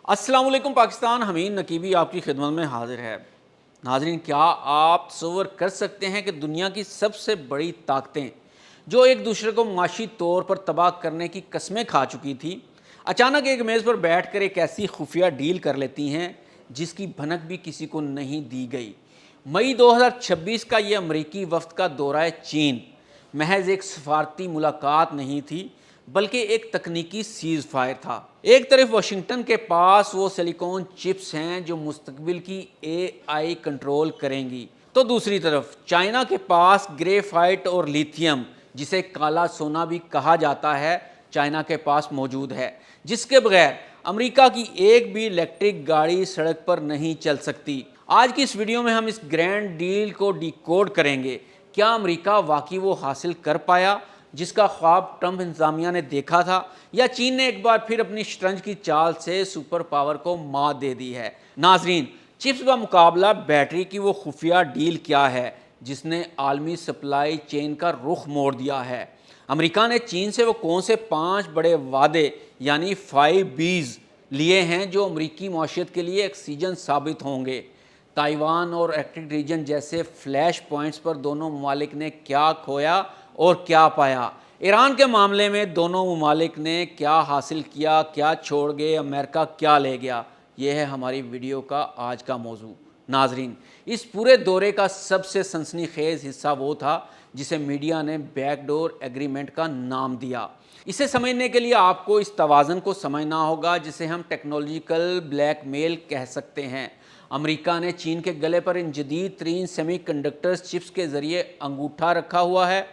अस्सलाम वालेकुम पाकिस्तान। हमीद नकीबी आपकी खिदमत में हाजिर है। नाजरीन, क्या आप तसव्वुर कर सकते हैं कि दुनिया की सबसे बड़ी ताकतें जो एक दूसरे को माशी तौर पर तबाह करने की कस्में खा चुकी थी, अचानक एक मेज़ पर बैठ कर एक ऐसी खुफिया डील कर लेती हैं जिसकी भनक भी किसी को नहीं दी गई। मई 2026 का ये अमरीकी वफ्द का दौरा चीन महज एक सफारती मुलाकात नहीं थी, बल्कि एक तकनीकी सीज़ फायर था। एक तरफ वाशिंगटन के पास वो सिलिकॉन चिप्स हैं जो मुस्तकबिल की एआई कंट्रोल करेंगी, तो दूसरी तरफ चाइना के पास ग्रेफाइट और लिथियम, जिसे काला सोना भी कहा जाता है, चाइना के पास मौजूद है, जिसके बगैर अमेरिका की एक भी इलेक्ट्रिक गाड़ी सड़क पर नहीं चल सकती। आज की इस वीडियो में हम इस ग्रैंड डील को डिकोड करेंगे। क्या अमेरिका वाकई वो हासिल कर पाया जिसका ख्वाब ट्रंप इंतजामिया ने देखा था, या चीन ने एक बार फिर अपनी शतरंज की चाल से सुपर पावर को मात दे दी है? नाजरीन, चिप्स का मुकाबला बैटरी की वो खुफिया डील क्या है जिसने आलमी सप्लाई चेन का रुख मोड़ दिया है? अमेरिका ने चीन से वो कौन से 5 बड़े वादे यानी 5 Bs लिए हैं जो अमेरिकी मौशियत के लिए ऑक्सीजन साबित होंगे? ताइवान और आर्कटिक रीजन जैसे फ्लैश पॉइंट्स पर दोनों ममालिक ने क्या खोया और क्या पाया? ईरान के मामले में दोनों ममालिक ने क्या हासिल किया, क्या छोड़ गए, अमेरिका क्या ले गया? यह है हमारी वीडियो का आज का मौजू। नाजरीन, इस पूरे दौरे का सबसे सनसनीखेज हिस्सा वो था जिसे मीडिया ने बैकडोर एग्रीमेंट का नाम दिया। इसे समझने के लिए आपको इस तवाज़न को समझना होगा जिसे हम टेक्नोलॉजिकल ब्लैकमेल कह सकते हैं। अमेरिका ने चीन के गले पर इन जदीद तरीन सेमीकंडक्टर्स चिप्स के ज़रिए अंगूठा रखा हुआ है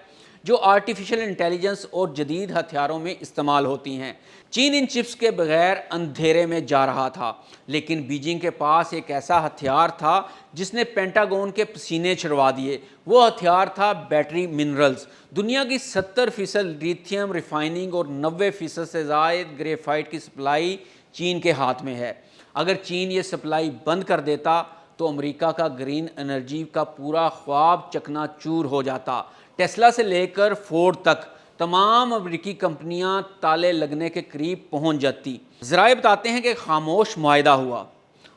जो आर्टिफिशियल इंटेलिजेंस और जदीद हथियारों में इस्तेमाल होती हैं। चीन इन चिप्स के बगैर अंधेरे में जा रहा था, लेकिन बीजिंग के पास एक ऐसा हथियार था जिसने पेंटागन के पसीने छुड़वा दिए। वो हथियार था बैटरी मिनरल्स। दुनिया की 70% लिथियम रिफाइनिंग और 90% से ज़ायद ग्रेफाइट की सप्लाई चीन के हाथ में है। अगर चीन ये सप्लाई बंद कर देता तो अमेरिका का ग्रीन एनर्जी का पूरा ख्वाब चकनाचूर हो जाता। टेस्ला से लेकर फोर्ड तक तमाम अमेरिकी कंपनियां ताले लगने के करीब पहुंच जाती। ज़राए बताते हैं कि खामोश मुआहदा हुआ।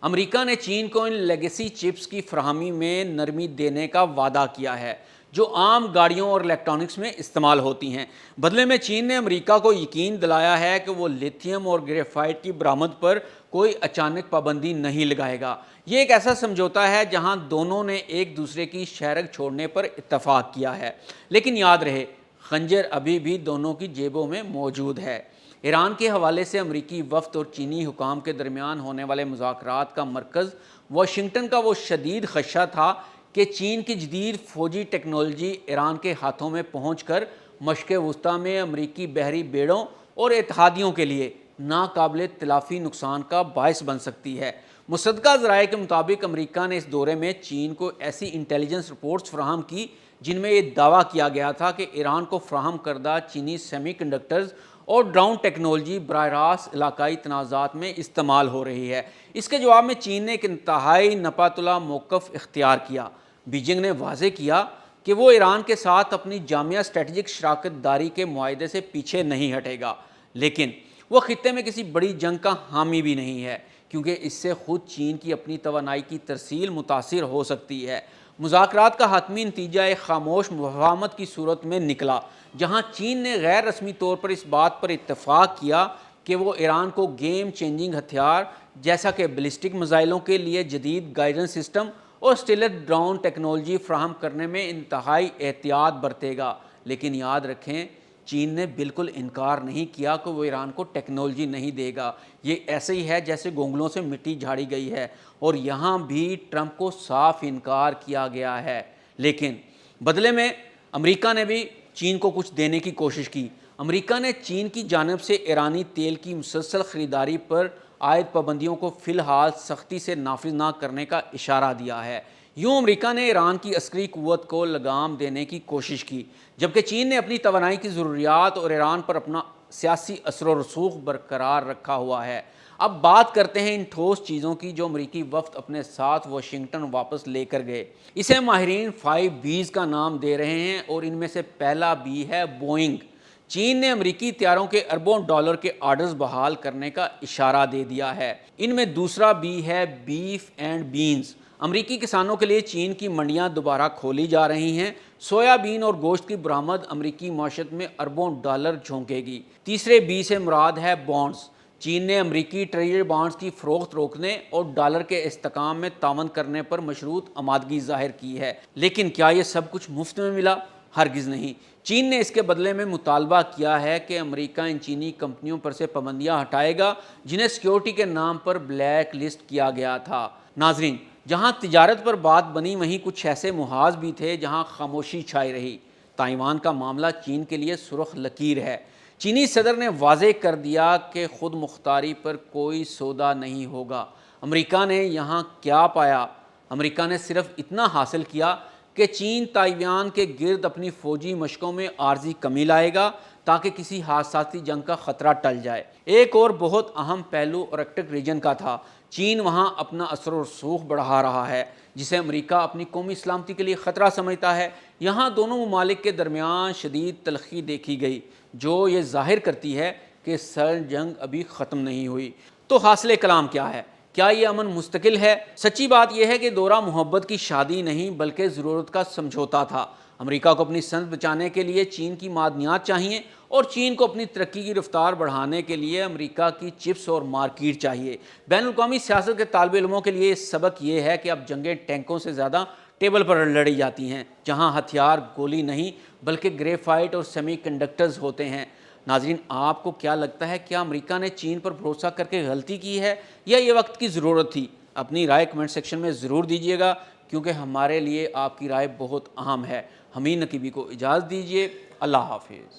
अमेरिका ने चीन को इन लेगेसी चिप्स की फराहमी में नरमी देने का वादा किया है जो आम गाड़ियों और इलेक्ट्रॉनिक्स में इस्तेमाल होती हैं। बदले में चीन ने अमेरिका को यकीन दिलाया है कि वो लिथियम और ग्रेफाइट की बरामद पर कोई अचानक पाबंदी नहीं लगाएगा। ये एक ऐसा समझौता है जहां दोनों ने एक दूसरे की शहरक छोड़ने पर इत्तफाक किया है, लेकिन याद रहे खंजर अभी भी दोनों की जेबों में मौजूद है। ईरान के हवाले से अमरीकी वफ्द और चीनी हुकाम के दरमियान होने वाले मुज़ाकरात का मरकज़ वाशिंगटन का वो शदीद खदशा था कि चीन की जदीद फ़ौजी टेक्नोलॉजी ईरान के हाथों में पहुँच कर मशक़ वस्ता में अमरीकी बहरी बेड़ों और इत्तेहादियों के लिए नाकाबिल तलाफ़ी नुकसान का बायस बन सकती है। मुसद्दक़ा ज़राए के मुताबिक अमेरिका ने इस दौरे में चीन को ऐसी इंटेलिजेंस रिपोर्ट्स फराहम की जिनमें यह दावा किया गया था कि ईरान को फराहम करदा चीनी सेमीकंडक्टर्स और ड्रोन टेक्नोलॉजी बराह रास्त इलाकाई तनाज़ात में इस्तेमाल हो रही है। इसके जवाब में चीन ने एक इंतहाई नपातुला मौक़िफ़ इख्तियार किया। बीजिंग ने वाज़ेह किया कि वो ईरान के साथ अपनी जामिया स्ट्रेटजिक शराकत दारी के मुआहदे से पीछे नहीं हटेगा, लेकिन वो खित्ते में किसी बड़ी जंग का हामी भी नहीं है, क्योंकि इससे खुद चीन की अपनी तवानाई की तरसील मुतासिर हो सकती है। मुज़ाकरात का हतमी नतीजा एक खामोश मुफाहमत की सूरत में निकला, जहाँ चीन ने गैर रस्मी तौर पर इस बात पर इत्तफाक किया कि वो ईरान को गेम चेंजिंग हथियार जैसा कि बैलिस्टिक मिसाइलों के लिए जदीद गाइडेंस सिस्टम और स्टिलर ड्रोन टेक्नोलॉजी फ्राहम करने में इंतहाई एहतियात बरतेगा। लेकिन याद रखें, चीन ने बिल्कुल इनकार नहीं किया कि वो ईरान को टेक्नोलॉजी नहीं देगा। ये ऐसे ही है जैसे गोंगलों से मिट्टी झाड़ी गई है, और यहाँ भी ट्रंप को साफ इनकार किया गया है। लेकिन बदले में अमेरिका ने भी चीन को कुछ देने की कोशिश की। अमेरिका ने चीन की जानिब से ईरानी तेल की मुसलसल ख़रीदारी पर आयद पाबंदियों को फ़िलहाल सख्ती से नाफिज ना करने का इशारा दिया है। यूँ अमेरिका ने ईरान की अस्करी क़ुव्वत को लगाम देने की कोशिश की, जबकि चीन ने अपनी तवानाई की ज़रूरियात और ईरान पर अपना सियासी असर व रसूख बरकरार रखा हुआ है। अब बात करते हैं इन ठोस चीज़ों की जो अमरीकी वफ्द अपने साथ वाशिंगटन वापस लेकर गए। इसे माहिरीन 5 Bs का नाम दे रहे हैं, और इनमें से पहला बी है बोइंग। چین نے امریکی طیاروں کے اربوں ڈالر کے آرڈرز بحال کرنے کا اشارہ دے دیا ہے۔ ان میں دوسرا بی ہے بیف اینڈ بینز۔ امریکی کسانوں کے لیے چین کی منڈیاں دوبارہ کھولی جا رہی ہیں۔ سویا بین اور گوشت کی برآمد امریکی معیشت میں اربوں ڈالر جھونکے گی۔ تیسرے بی سے مراد ہے بانڈز۔ چین نے امریکی ٹریجری بانڈز کی فروخت روکنے اور ڈالر کے استحکام میں تعاون کرنے پر مشروط آمادگی ظاہر کی ہے، لیکن کیا یہ سب کچھ مفت میں ملا؟ ہرگز نہیں۔ چین نے اس کے بدلے میں مطالبہ کیا ہے کہ امریکہ ان چینی کمپنیوں پر سے پابندیاں ہٹائے گا جنہیں سیکیورٹی کے نام پر بلیک لسٹ کیا گیا تھا۔ ناظرین، جہاں تجارت پر بات بنی وہیں کچھ ایسے محاذ بھی تھے جہاں خاموشی چھائی رہی۔ تائیوان کا معاملہ چین کے لیے سرخ لکیر ہے۔ چینی صدر نے واضح کر دیا کہ خود مختاری پر کوئی سودا نہیں ہوگا۔ امریکہ نے یہاں کیا پایا؟ امریکہ نے صرف اتنا حاصل کیا کہ چین تائیوان کے گرد اپنی فوجی مشقوں میں عارضی کمی لائے گا تاکہ کسی حادثاتی جنگ کا خطرہ ٹل جائے۔ ایک اور بہت اہم پہلو آرکٹک ریجن کا تھا۔ چین وہاں اپنا اثر و رسوخ بڑھا رہا ہے، جسے امریکہ اپنی قومی سلامتی کے لیے خطرہ سمجھتا ہے۔ یہاں دونوں ممالک کے درمیان شدید تلخی دیکھی گئی، جو یہ ظاہر کرتی ہے کہ سرد جنگ ابھی ختم نہیں ہوئی۔ تو حاصل کلام کیا ہے؟ کیا یہ امن مستقل ہے؟ سچی بات یہ ہے کہ دورہ محبت کی شادی نہیں بلکہ ضرورت کا سمجھوتا تھا۔ امریکہ کو اپنی صنعت بچانے کے لیے چین کی معدنیات چاہیے، اور چین کو اپنی ترقی کی رفتار بڑھانے کے لیے امریکہ کی چپس اور مارکیٹ چاہیے۔ بین الاقوامی سیاست کے طالب علموں کے لیے سبق یہ ہے کہ اب جنگیں ٹینکوں سے زیادہ ٹیبل پر لڑی جاتی ہیں، جہاں ہتھیار گولی نہیں بلکہ گریفائٹ اور سیمی کنڈکٹرز ہوتے ہیں۔ ناظرین، آپ کو کیا لگتا ہے، کیا امریکہ نے چین پر بھروسہ کر کے غلطی کی ہے یا یہ وقت کی ضرورت تھی؟ اپنی رائے کمنٹ سیکشن میں ضرور دیجیے گا، کیونکہ ہمارے لیے آپ کی رائے بہت اہم ہے۔ حمید نقیبی کو اجازت دیجیے۔ اللہ حافظ۔